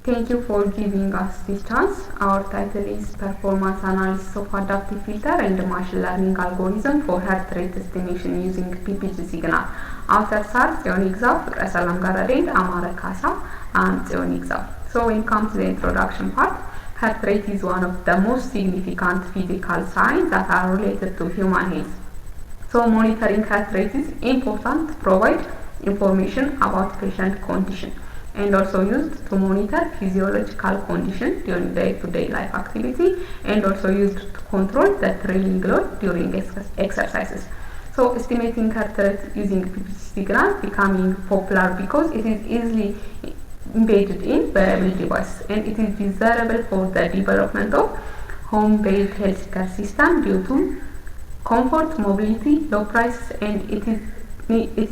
Thank you for giving us this chance. Our title is Performance Analysis of Adaptive Filter and Machine Learning Algorithm for Heart Rate Estimation using PPG Signal. Authors are Tseon Igzao, Fikre Salam Garade, and Amara Kasa, and Tseon Igzao. So when it comes to the introduction part, heart rate is one of the most significant physical signs that are related to human health. So monitoring heart rate is important to provide information about patient condition, and also used to monitor physiological condition during day-to-day life activity, and also used to control the training load during exercises. So estimating heart rate using PPG signal becoming popular because it is easily embedded in wearable devices, and it is desirable for the development of home-based healthcare system due to comfort, mobility, low prices, and it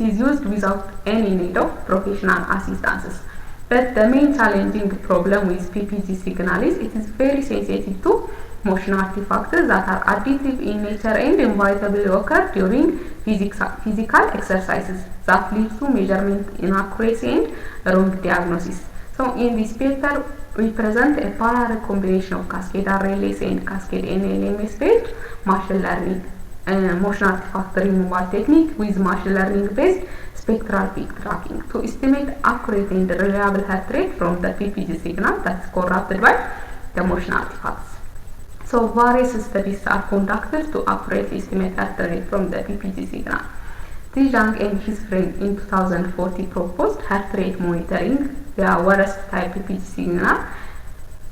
is used without any need of professional assistances. But the main challenging problem with PPG signal is it is very sensitive to motion artifacts that are additive in nature and inevitably occur during physical exercises that lead to measurement inaccuracy and wrong diagnosis. So in this paper, we present a parallel combination of cascade RLS and cascade NLMS based machine learning motion artifact removal technique with machine learning based spectral peak tracking to estimate accurate and reliable heart rate from the PPG signal that is corrupted by the motion artifacts. So various studies are conducted to accurately estimate heart rate from the PPG signal. Zhang and his friend in 2014 proposed heart rate monitoring via wireless type PPG signal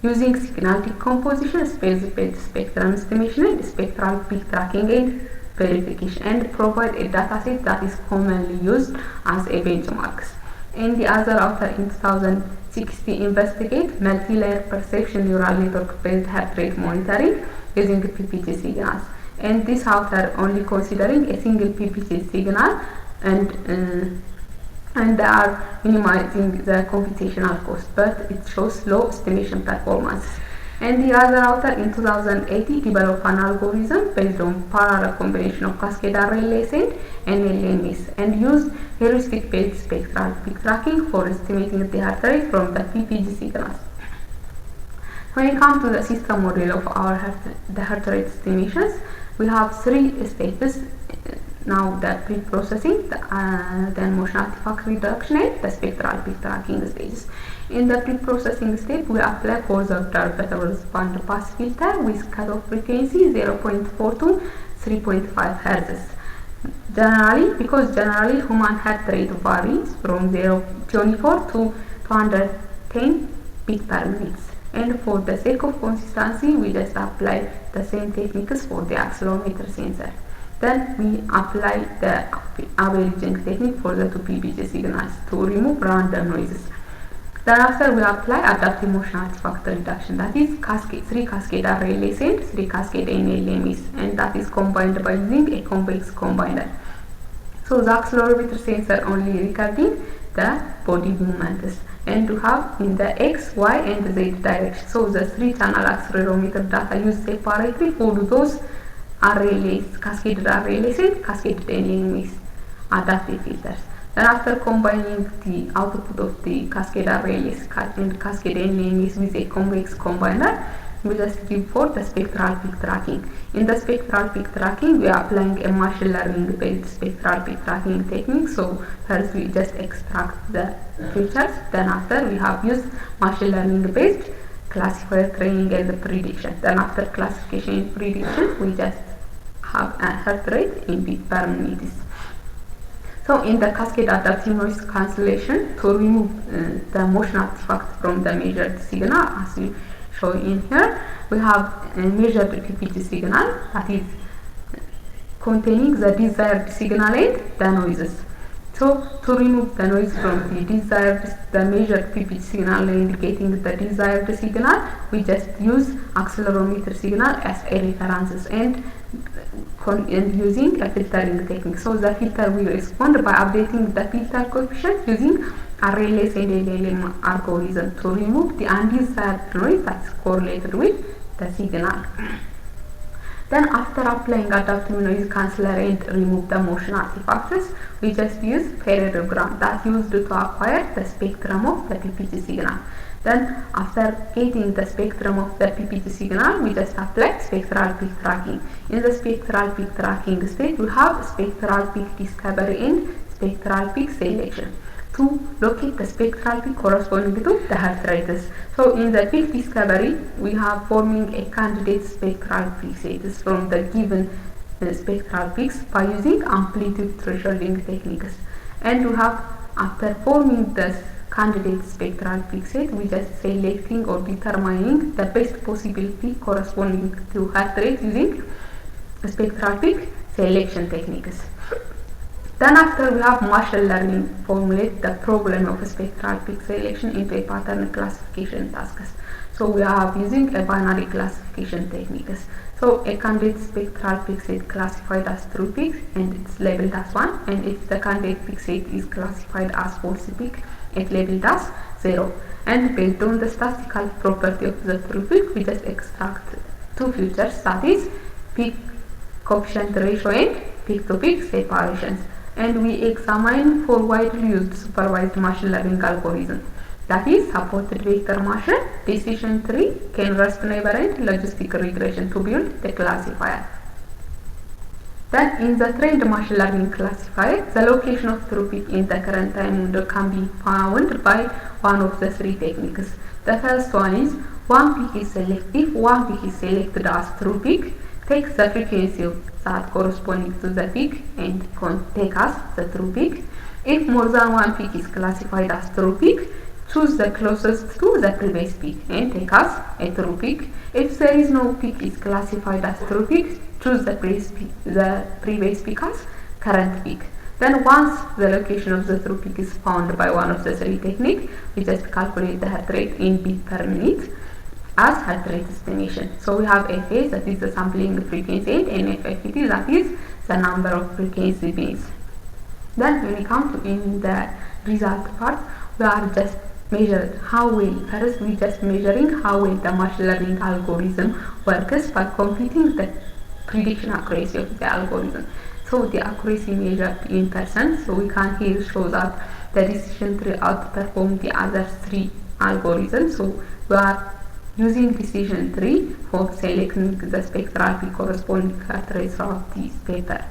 using signal decomposition, space-based spectrum estimation, and spectral peak tracking and verification, and provide a dataset that is commonly used as a benchmark. And the other author in 2016 investigate multi-layer perception neural network-based heart rate monitoring using PPG signals. And this author only considering a single PPG signal, and they are minimizing the computational cost, but it shows low estimation performance. And the other author in 2018 developed an algorithm based on parallel combination of cascade RLS and NLMS, and used heuristic-based spectral peak tracking for estimating the heart rate from the PPG signals. When it comes to the system model of our heart rate estimations, we have three steps. Now the pre-processing, then motion artifact reduction, and the spectral peak tracking stages. In the pre-processing step, we apply for the observable band pass filter with cutoff frequency 0.4 to 3.5 Hz. Generally human heart rate varies from 0.24 to 210 beats per minute. And for the sake of consistency, we just apply the same techniques for the accelerometer sensor. Then we apply the averaging technique for the two PPG signals to remove random noises. Then after we apply adaptive motion artifact reduction, that is three cascade RLS and 3 cascade NLMS, and that is combined by using a convex combiner. So the accelerometer sensor only recording the body movements, and to have in the X, Y, and Z direction. So the 3-channel accelerometer data used separately for those RLS, cascaded RLS and cascaded NLMS adaptive filters. Then after combining the output of the cascade RLS and cascade NLMS with a convex combiner, we just give for the spectral peak tracking. In the spectral peak tracking, we are applying a machine learning based spectral peak tracking technique. So first we just extract the features, then after we have used machine learning based classifier training and prediction. Then after classification and prediction, we just have a heart rate in beats per minute. So in the cascade adaptive noise cancellation, to remove the motion artifact from the measured signal, as we show in here, we have a measured PPG signal that is containing the desired signal and the noises. So to remove the noise from the measured PPG signal indicating the desired signal, we just use accelerometer signal as a reference and using a filtering technique. So the filter will respond by updating the filter coefficient using RLS and NLM algorithm to remove the undesired noise that's correlated with the signal. Then after applying adaptive noise canceller and remove the motion artifacts, we just use parallelogram that used to acquire the spectrum of the PPG signal. Then after getting the spectrum of the PPG signal, we just apply spectral peak tracking. In the spectral peak tracking stage, we have spectral peak discovery and spectral peak selection to locate the spectral peak corresponding to the heart rates. So in the peak discovery, we have forming a candidate spectral peak sets from the given spectral peaks by using amplitude thresholding techniques. And we have, after forming the candidate spectral peak set, we just selecting or determining the best possible peak corresponding to heart rate using spectral peak selection techniques. Then after we have machine learning formulate the problem of spectral peak selection into a pattern classification tasks. So we are using a binary classification techniques. So a candidate spectral peak set classified as true peak and it's labeled as 1, and if the candidate peak set is classified as false peak, it's labeled as 0. And based on the statistical property of the true peak, we just extract two features, that is peak coefficient ratio and peak to peak separations. And we examine for widely used supervised machine learning algorithm, that is supported vector machine, decision tree, k-nearest neighbor, and logistic regression to build the classifier. Then in the trained machine learning classifier, the location of true peak in the current time window can be found by one of the three techniques. The first one is one peak is selected. If one peak is selected as true peak, take the frequency that corresponding to the peak and take as the true peak. If more than one peak is classified as true peak, choose the closest to the previous peak and take as a true peak. If there is no peak is classified as true peak, choose the previous peak as current peak. Then once the location of the true peak is found by one of the three techniques, we just calculate the heart rate in beat per minute as heart rate estimation. So we have FS, that is the sampling frequency, and FFT, that is the number of frequency beats. Then when we come to in the result part, we are just measured how well. First we just measuring how well the machine learning algorithm works by computing the prediction accuracy of the algorithm. So the accuracy measured in %, so we can here show that the decision tree outperformed the other three algorithms. So we are using decision tree for selecting the spectral peak corresponding heart rate throughout this paper.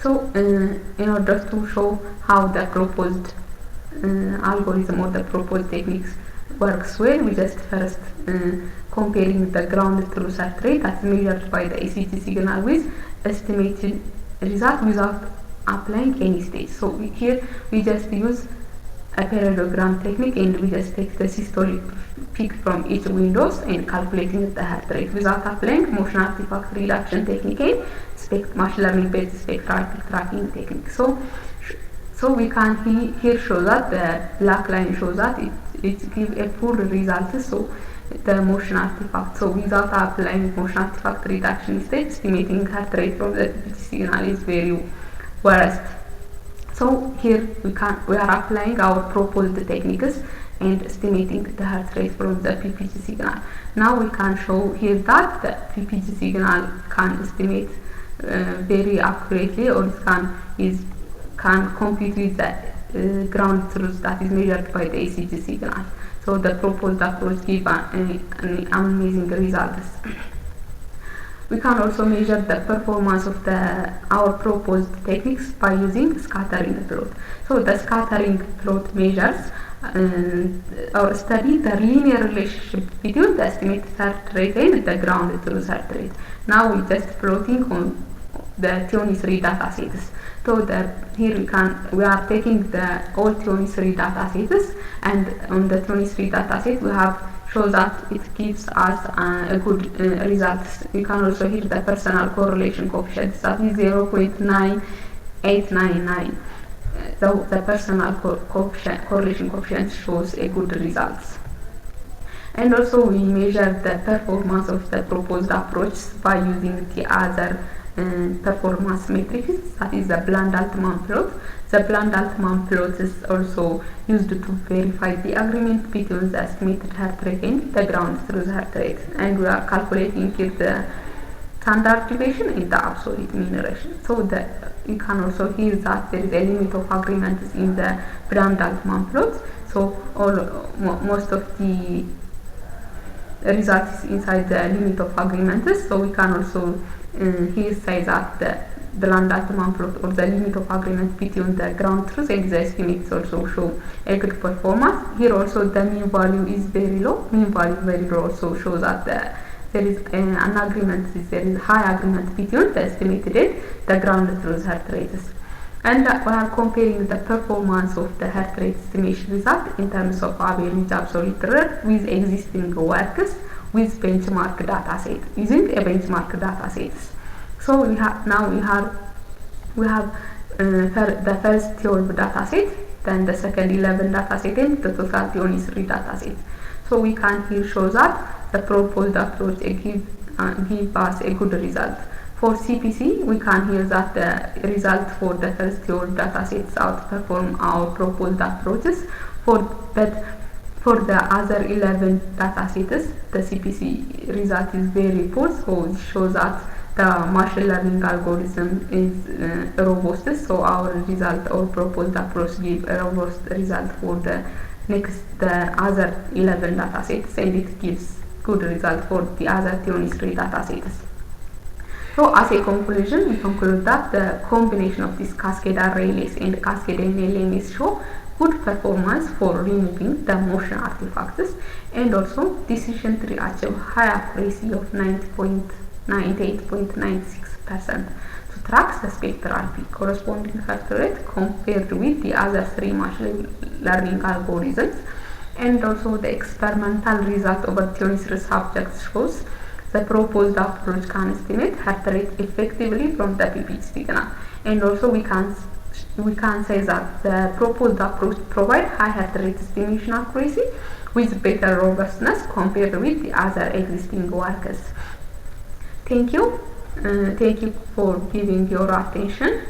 So in order to show how the proposed algorithm or the proposed techniques works well, we just first comparing the ground truth heart rate that's measured by the ECG signal with estimated result without applying any stage. So here we just use a parallelogram technique and we just take the systolic peak from each windows and calculating the heart rate without applying motion artifact reduction technique and machine learning based spectral peak tracking technique. So we can here show that the black line shows that it gives a full result. So the motion artifact. So without applying motion artifact reduction stage, estimating heart rate from the PPG signal is very worst. So here we are applying our proposed techniques and estimating the heart rate from the PPG signal. Now we can show here that the PPG signal can estimate very accurately, or it can compute with the ground truth that is measured by the ECG signal. So the proposed approach gives an amazing results. We can also measure the performance of our proposed techniques by using scattering plot. So the scattering plot measures or study the linear relationship between the estimated heart rate and the ground truth heart rate. Now we just plotting on the TONI3 data sets. So here we are taking the all TONI3 data sets, and on the TONI3 data set we have show that it gives us a good results. You can also hear the personal correlation coefficient, that is 0.9899. So the personal correlation coefficient shows a good results. And also we measure the performance of the proposed approach by using the other performance metrics, that is the Bland-Altman plot. The Bland-Altman plot is also used to verify the agreement between the estimated heart rate and the ground truth heart rate. And we are calculating here the standard deviation and the absolute mean ratio. So you can also hear that there is a limit of agreements in the Bland-Altman plot. So most of the results is inside the limit of agreement. So we can also here say that the lambda plot or the limit of agreement between the ground truth and the estimates also show a good performance. Here also the mean value is very low. Mean value very low also shows that there is an agreement, there is high agreement between the estimated and the ground truth heart rates. And we are comparing the performance of the heart rate estimation result in terms of average absolute error with existing works with benchmark data set, using a benchmark data set. So we have the first 12 data set, then the second 11 data set, and the total only 3 data sets. So we can here show that the proposed approach give us a good result. For CPC, we can hear that the result for the first 12 data sets outperform our proposed approaches. But for the other 11 data sets, the CPC result is very poor. So it shows that the machine learning algorithm is robust. So our result or proposed approach give a robust result for the other 11 data sets, and it gives good result for the other 23 data sets. So as a conclusion, we conclude that the combination of this cascade array-less and cascade NLMS show good performance for removing the motion artifacts, and also decision tree achieve high accuracy of 98.96% to track the spectral peak corresponding heart rate compared with the other 3 machine learning algorithms. And also the experimental result over 23 subjects shows the proposed approach can estimate heart rate effectively from the PPG signal. And also we can say that the proposed approach provides high heart rate estimation accuracy with better robustness compared with the other existing workers. Thank you for giving your attention.